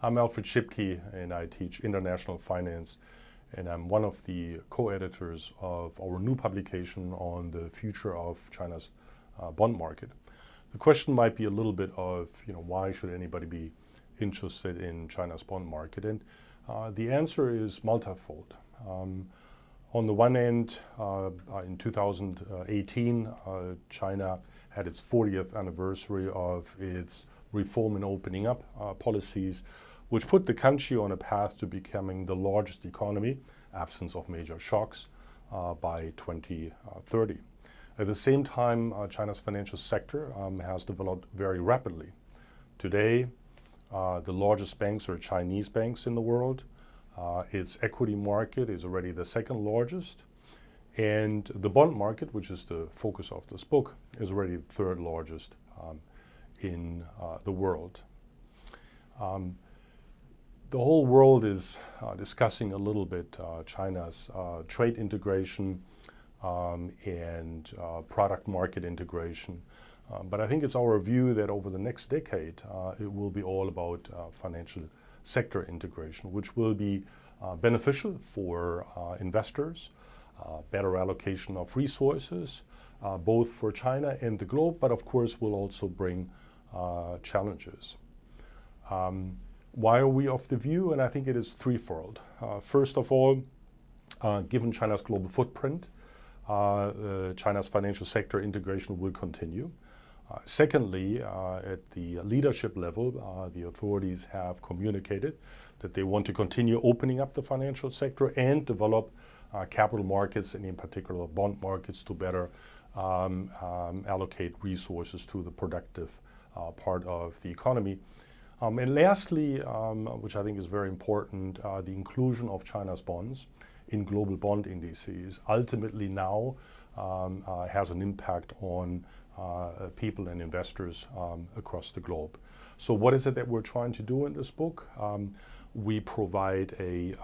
I'm Alfred Schipke, and I teach international finance, and I'm one of the co-editors of our new publication on the future of China's bond market. The question might be a little bit of, why should anybody be interested in China's bond market? And the answer is multifold. On the one end, in 2018, China had its 40th anniversary of its reform and opening up policies, which put the country on a path to becoming the largest economy, absence of major shocks, by 2030. At the same time, China's financial sector has developed very rapidly. Today, the largest banks are Chinese banks in the world. Its equity market is already the second largest. And the bond market, which is the focus of this book, is already the third largest in the world. The whole world is discussing a little bit China's trade integration and product market integration. But I think it's our view that over the next decade, it will be all about financial sector integration, which will be beneficial for investors, better allocation of resources, both for China and the globe, but of course will also bring challenges. Why are we of the view? And I think it is threefold. First of all, given China's global footprint, China's financial sector integration will continue. Secondly, at the leadership level, the authorities have communicated that they want to continue opening up the financial sector and develop capital markets, and in particular bond markets, to better allocate resources to the productive part of the economy. And lastly, which I think is very important, the inclusion of China's bonds in global bond indices ultimately now has an impact on people and investors across the globe. So what is it that we're trying to do in this book? We provide a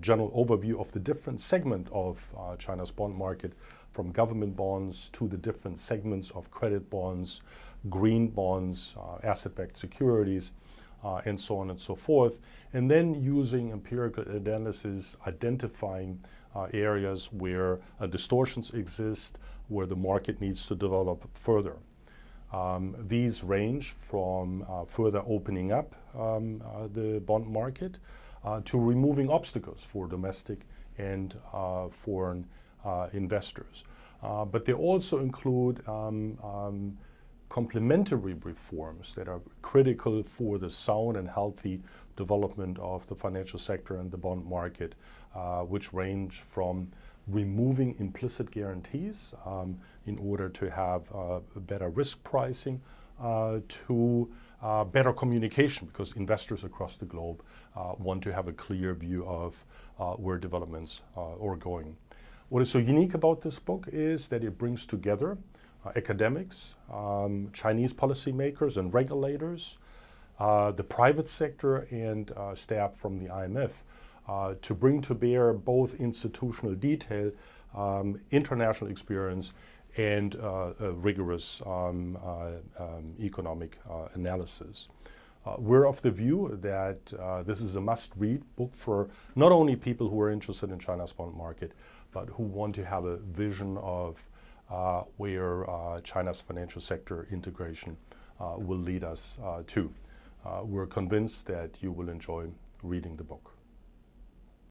general overview of the different segment of China's bond market, from government bonds to the different segments of credit bonds, green bonds, asset-backed securities, and so on and so forth. And then using empirical analysis, identifying areas where distortions exist, where the market needs to develop further. These range from further opening up the bond market to removing obstacles for domestic and foreign investors. But they also include complementary reforms that are critical for the sound and healthy development of the financial sector and the bond market, which range from removing implicit guarantees in order to have better risk pricing to better communication, because investors across the globe want to have a clear view of where developments are going. What is so unique about this book is that it brings together academics, Chinese policymakers and regulators, the private sector, and staff from the IMF to bring to bear both institutional detail, international experience, and rigorous economic analysis. We're of the view that this is a must-read book for not only people who are interested in China's bond market, but who want to have a vision of where China's financial sector integration will lead us to. We're convinced that you will enjoy reading the book.